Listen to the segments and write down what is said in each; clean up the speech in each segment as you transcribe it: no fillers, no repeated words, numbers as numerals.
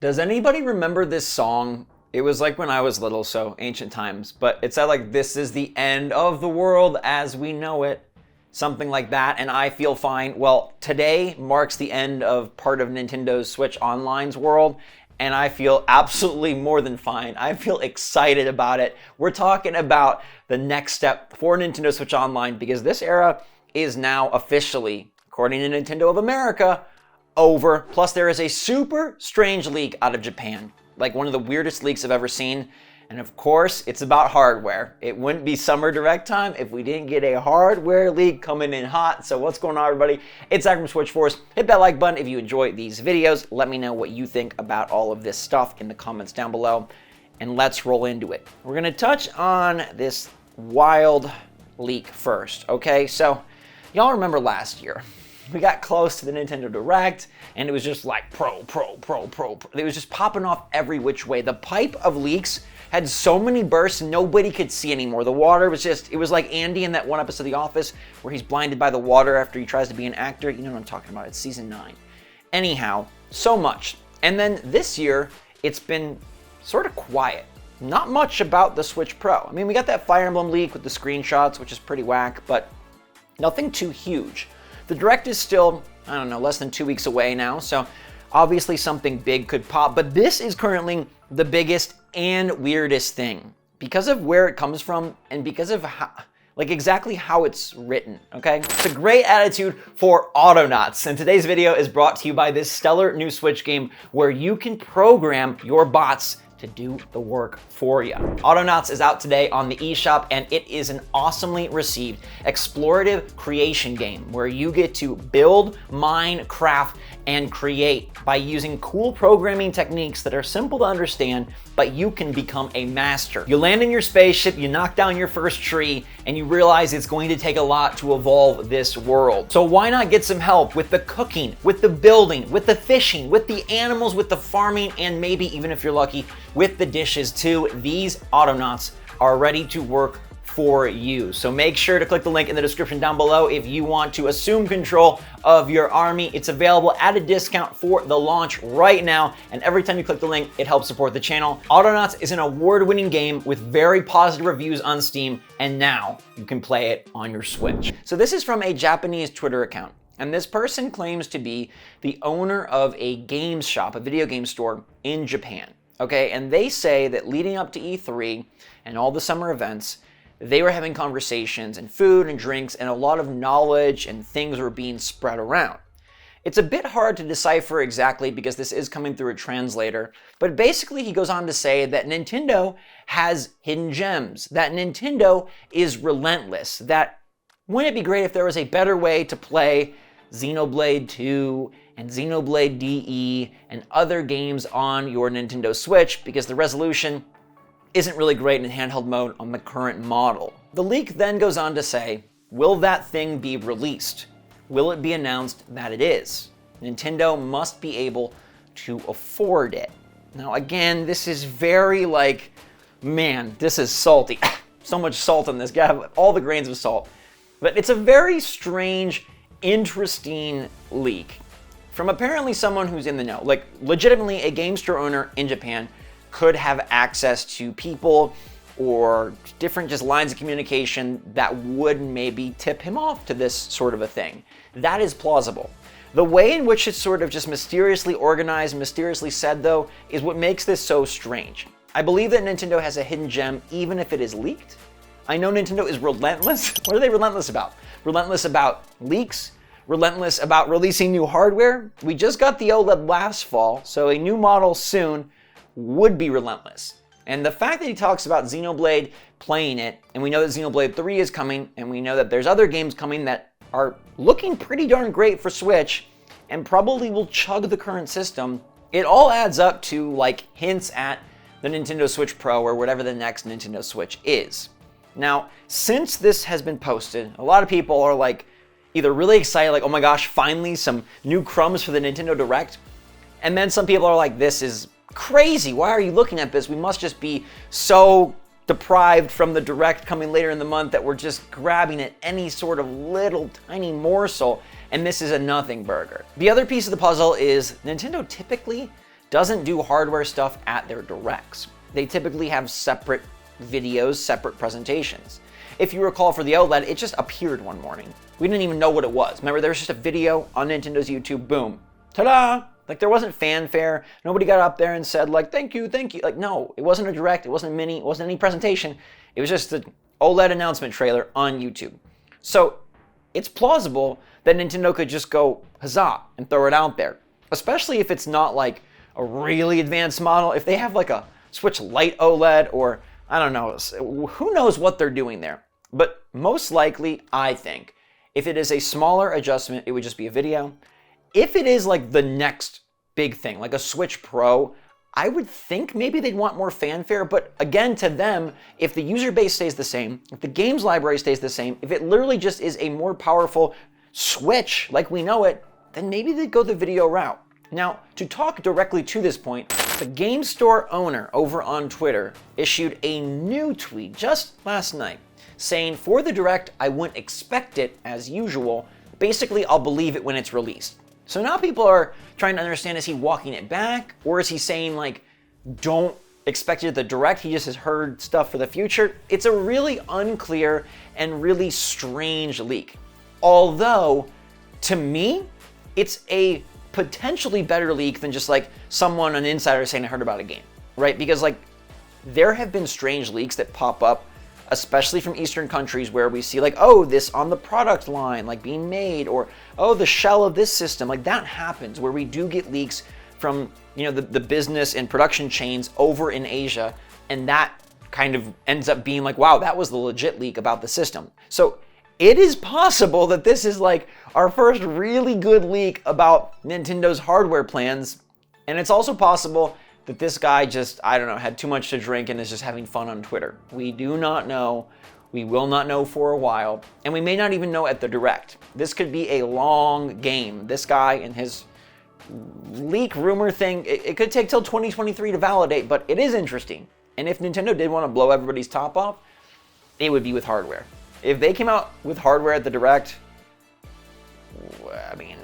Does anybody remember this song? It was like when I was little, so ancient times, but it said like, "This is the end of the world as we know it." Something like that, and I feel fine. Well, today marks the end of part of Nintendo's Switch Online's world, and I feel absolutely more than fine. I feel excited about it. We're talking about the next step for Nintendo Switch Online because this era is now officially, according to Nintendo of America, over. Plus, there is a super strange leak out of Japan, like one of the weirdest leaks I've ever seen. And of course, it's about hardware. It wouldn't be Summer Direct time if we didn't get a hardware leak coming in hot. So what's going on, everybody? It's Zach from SwitchForce. Hit that like button if you enjoy these videos. Let me know what you think about all of this stuff in the comments down below. And let's roll into it. We're gonna touch on this wild leak first, okay? So y'all remember last year, we got close to the Nintendo Direct, and it was just like pro. It was just popping off every which way. The pipe of leaks had so many bursts, nobody could see anymore. The water was just, it was like Andy in that one episode of The Office where he's blinded by the water after he tries to be an actor. You know what I'm talking about, it's season 9. Anyhow, so much. And then this year, it's been sort of quiet. Not much about the Switch Pro. I mean, we got that Fire Emblem leak with the screenshots, which is pretty whack, but nothing too huge. The Direct is still, I don't know, less than 2 weeks away now, so obviously something big could pop, but this is currently the biggest and weirdest thing because of where it comes from and because of how, like exactly how it's written, okay? It's a great attitude for Autonauts, and today's video is brought to you by this stellar new Switch game where you can program your bots to do the work for you. Autonauts is out today on the eShop, and it is an awesomely received explorative creation game where you get to build, mine, craft, and create by using cool programming techniques that are simple to understand, but you can become a master. You land in your spaceship, you knock down your first tree, and you realize it's going to take a lot to evolve this world. So why not get some help with the cooking, with the building, with the fishing, with the animals, with the farming, and maybe even if you're lucky, with the dishes too. These Autonauts are ready to work for you. So make sure to click the link in the description down below if you want to assume control of your army. It's available at a discount for the launch right now, and every time you click the link, it helps support the channel. Autonauts is an award-winning game with very positive reviews on Steam, and now you can play it on your Switch. So this is from a Japanese Twitter account, and this person claims to be the owner of a games shop, a video game store in Japan. Okay, and they say that leading up to E3 and all the summer events, they were having conversations and food and drinks and a lot of knowledge and things were being spread around. It's a bit hard to decipher exactly because this is coming through a translator, but basically he goes on to say that Nintendo has hidden gems, that Nintendo is relentless, that wouldn't it be great if there was a better way to play Xenoblade 2 and Xenoblade DE and other games on your Nintendo Switch because the resolution isn't really great in handheld mode on the current model. The leak then goes on to say, will that thing be released? Will it be announced that it is? Nintendo must be able to afford it. Now again, this is very like, man, this is salty. So much salt on this guy, all the grains of salt. But it's a very strange, interesting leak from apparently someone who's in the know. Like legitimately a game store owner in Japan could have access to people or different just lines of communication that would maybe tip him off to this sort of a thing. That is plausible. The way in which it's sort of just mysteriously organized, mysteriously said though, is what makes this so strange. I believe that Nintendo has a hidden gem even if it is leaked. I know Nintendo is relentless. What are they relentless about? Relentless about leaks? Relentless about releasing new hardware? We just got the OLED last fall, so a new model soon would be relentless. And the fact that he talks about Xenoblade playing it, and we know that Xenoblade 3 is coming, and we know that there's other games coming that are looking pretty darn great for Switch, and probably will chug the current system, it all adds up to like hints at the Nintendo Switch Pro or whatever the next Nintendo Switch is. Now, since this has been posted, a lot of people are like either really excited, like, oh my gosh, finally some new crumbs for the Nintendo Direct, and then some people are like, this is crazy. Why are you looking at this? We must just be so deprived from the Direct coming later in the month that we're just grabbing at any sort of little tiny morsel, and this is a nothing burger. The other piece of the puzzle is Nintendo typically doesn't do hardware stuff at their directs. They typically have separate videos, separate presentations. If you recall for the OLED, it just appeared one morning. We didn't even know what it was. Remember, there was just a video on Nintendo's YouTube, boom, ta-da! Like, there wasn't fanfare. Nobody got up there and said, like, thank you, thank you. Like, no, it wasn't a direct, it wasn't a mini, it wasn't any presentation. It was just the OLED announcement trailer on YouTube. So it's plausible that Nintendo could just go huzzah and throw it out there, especially if it's not like a really advanced model. If they have like a Switch Lite OLED, or I don't know, who knows what they're doing there. But most likely, I think, if it is a smaller adjustment, it would just be a video. If it is like the next big thing, like a Switch Pro, I would think maybe they'd want more fanfare. But again, to them, if the user base stays the same, if the games library stays the same, if it literally just is a more powerful Switch like we know it, then maybe they'd go the video route. Now, to talk directly to this point, the game store owner over on Twitter issued a new tweet just last night saying, for the Direct, I wouldn't expect it as usual. Basically, I'll believe it when it's released. So now people are trying to understand, is he walking it back? Or is he saying, like, don't expect it at the Direct, he just has heard stuff for the future? It's a really unclear and really strange leak. Although, to me, it's a potentially better leak than just like someone, an insider saying I heard about a game, right? Because like there have been strange leaks that pop up, especially from Eastern countries, where we see like, oh, this on the product line, like being made, or oh, the shell of this system, like that happens where we do get leaks from, you know, the business and production chains over in Asia, and that kind of ends up being like, wow, that was the legit leak about the system. So it is possible that this is like our first really good leak about Nintendo's hardware plans. And it's also possible that this guy just, I don't know, had too much to drink and is just having fun on Twitter. We do not know. We will not know for a while. And we may not even know at the Direct. This could be a long game. This guy and his leak rumor thing, it could take till 2023 to validate, but it is interesting. And if Nintendo did want to blow everybody's top off, it would be with hardware. If they came out with hardware at the Direct, I mean,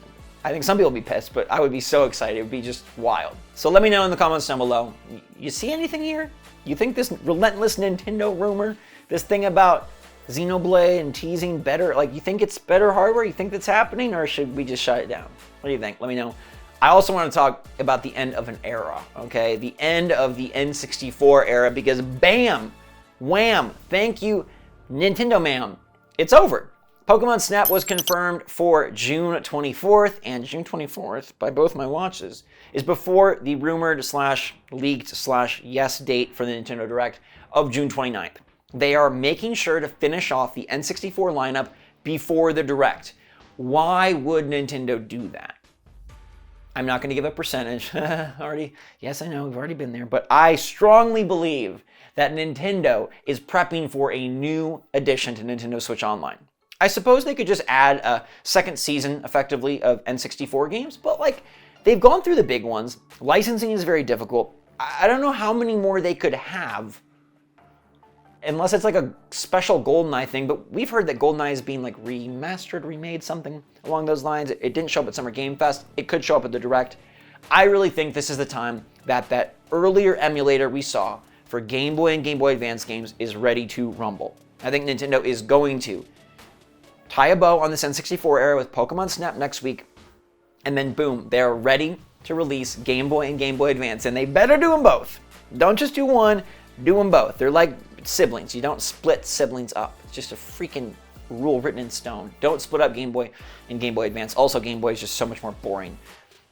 I think some people would be pissed, but I would be so excited. It would be just wild. So let me know in the comments down below. You see anything here? You think this relentless Nintendo rumor, this thing about Xenoblade and teasing better, like you think it's better hardware? You think that's happening, or should we just shut it down? What do you think? Let me know. I also want to talk about the end of an era, okay? The end of the N64 era, because bam, wham, thank you, Nintendo ma'am, it's over. Pokemon Snap was confirmed for June 24th, and June 24th, by both my watches, is before the rumored / leaked / yes date for the Nintendo Direct of June 29th. They are making sure to finish off the N64 lineup before the Direct. Why would Nintendo do that? I'm not going to give a percentage. Yes, I know, we've already been there, but I strongly believe that Nintendo is prepping for a new addition to Nintendo Switch Online. I suppose they could just add a second season, effectively, of N64 games, but like, they've gone through the big ones. Licensing is very difficult. I don't know how many more they could have, unless it's like a special GoldenEye thing, but we've heard that GoldenEye is being like remastered, remade, something along those lines. It didn't show up at Summer Game Fest. It could show up at the Direct. I really think this is the time that that earlier emulator we saw for Game Boy and Game Boy Advance games is ready to rumble. I think Nintendo is going to tie a bow on this N64 era with Pokemon Snap next week, and then boom, they're ready to release Game Boy and Game Boy Advance, and they better do them both. Don't just do one, do them both. They're like siblings. You don't split siblings up. It's just a freaking rule written in stone. Don't split up Game Boy and Game Boy Advance. Also, Game Boy is just so much more boring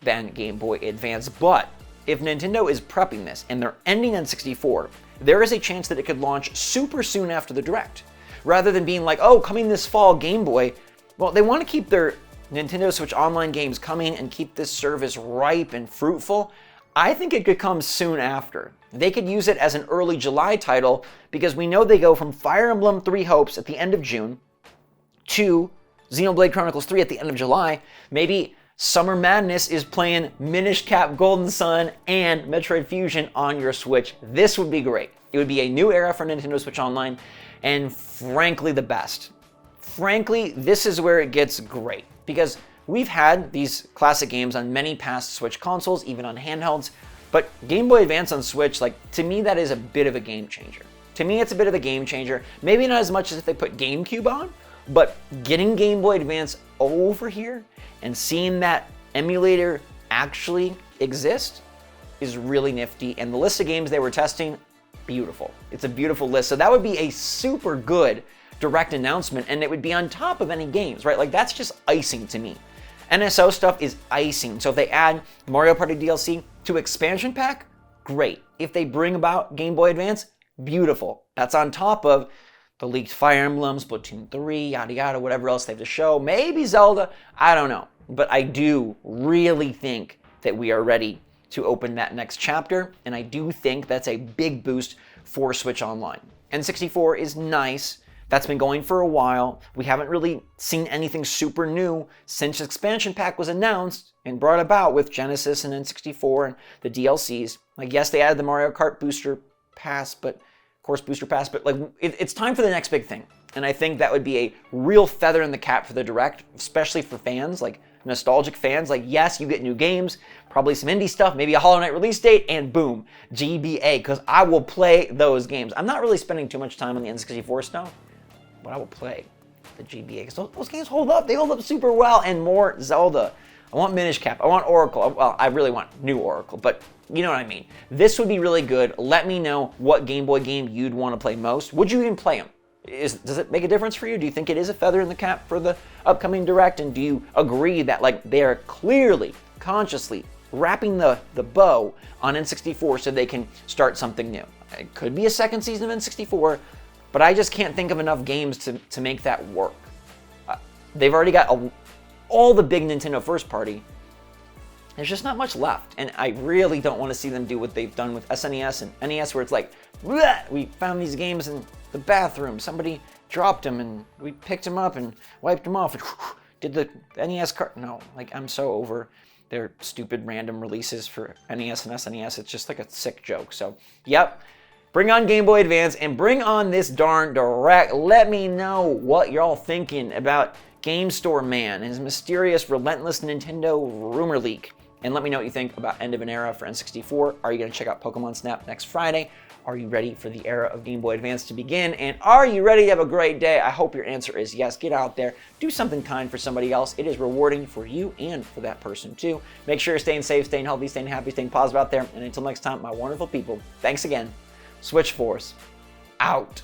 than Game Boy Advance, but if Nintendo is prepping this and they're ending N64, there is a chance that it could launch super soon after the Direct. Rather than being like, oh, coming this fall, Game Boy, well, they want to keep their Nintendo Switch Online games coming and keep this service ripe and fruitful. I think it could come soon after. They could use it as an early July title, because we know they go from Fire Emblem 3 Hopes at the end of June to Xenoblade Chronicles 3 at the end of July. Maybe Summer Madness is playing Minish Cap Golden Sun and Metroid Fusion on your Switch. This would be great. It would be a new era for Nintendo Switch Online, and frankly, the best. Frankly, this is where it gets great, because we've had these classic games on many past Switch consoles, even on handhelds, But Game Boy Advance on Switch, like, to me, that is a bit of a game changer. To me, it's a bit of a game changer. Maybe not as much as if they put GameCube on, but getting Game Boy Advance over here and seeing that emulator actually exist is really nifty. And the list of games they were testing, beautiful. It's a beautiful list. So that would be a super good direct announcement, and it would be on top of any games, right? Like, that's just icing to me. NSO stuff is icing. So if they add Mario Party DLC to expansion pack, great. If they bring about Game Boy Advance, beautiful. That's on top of the leaked Fire Emblem, Splatoon 3, yada yada, whatever else they have to show. Maybe Zelda, I don't know. But I do really think that we are ready to open that next chapter, and I do think that's a big boost for Switch Online. N64 is nice. That's been going for a while. We haven't really seen anything super new since expansion pack was announced and brought about with Genesis and N64 and the DLCs. Like, yes, they added the Mario Kart Booster Pass, but of course, Booster Pass, but like, it's time for the next big thing. And I think that would be a real feather in the cap for the Direct, especially for fans, like nostalgic fans. Like, yes, you get new games, probably some indie stuff, maybe a Hollow Knight release date, and boom, GBA, because I will play those games. I'm not really spending too much time on the N64 stuff, but I will play the GBA, because those games hold up. They hold up super well, and more Zelda. I want Minish Cap. I want Oracle. Well, I really want new Oracle, but you know what I mean. This would be really good. Let me know what Game Boy game you'd want to play most. Would you even play them? Does it make a difference for you? Do you think it is a feather in the cap for the upcoming Direct? And do you agree that, like, they are clearly, consciously wrapping the bow on N64 so they can start something new? It could be a second season of N64, but I just can't think of enough games to make that work. They've already got all the big Nintendo first party. There's just not much left, and I really don't want to see them do what they've done with SNES and NES, where it's like, bleh, we found these games in the bathroom, somebody dropped them, and we picked them up and wiped them off, and did the NES card. No, like, I'm so over their stupid random releases for NES and SNES. It's just like a sick joke. So, yep. Bring on Game Boy Advance and bring on this darn Direct. Let me know what you're all thinking about Game Store Man and his mysterious, relentless Nintendo rumor leak. And let me know what you think about End of an Era for N64. Are you going to check out Pokemon Snap next Friday? Are you ready for the era of Game Boy Advance to begin? And are you ready to have a great day? I hope your answer is yes. Get out there. Do something kind for somebody else. It is rewarding for you and for that person too. Make sure you're staying safe, staying healthy, staying happy, staying positive out there. And until next time, my wonderful people, thanks again. SwitchForce, out.